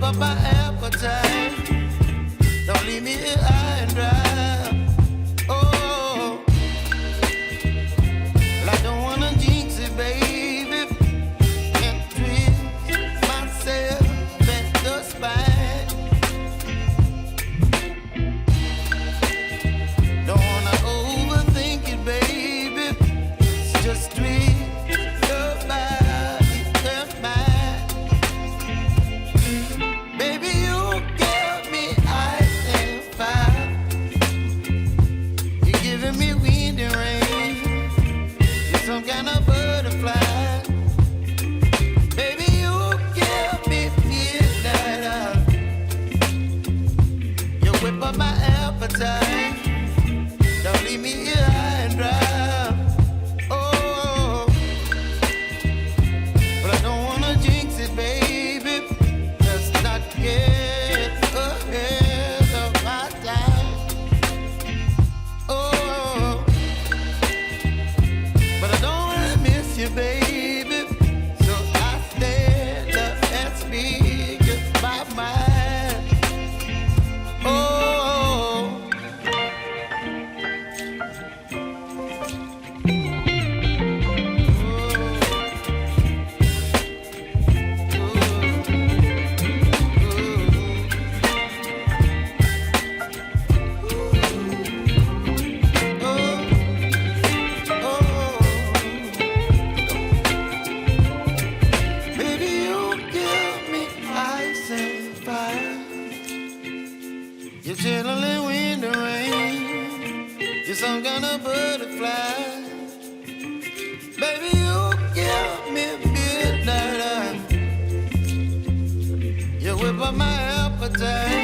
up my appetite. Don't leave me here high and dry. Oh, well, I don't wanna jinx it, baby. Can't twist myself at the spine. Don't wanna overthink it, baby. It's just twist your body and mine. Baby, you give me ice and fire. You're giving me wind and rain. You're some kind of butterfly. Baby, you give me midnight. You whip up my appetite. Don't leave me here high and dry. Oh, but I don't wanna jinx it, baby. Let's not get ahead of my time. Oh, but I don't wanna miss you, baby. So I stand up and speak my mind. Oh. Baby, you give me ice and fire. You're chilling wind and rain. You're some kind of butterfly. Baby, you give me midnight. You whip up my appetite.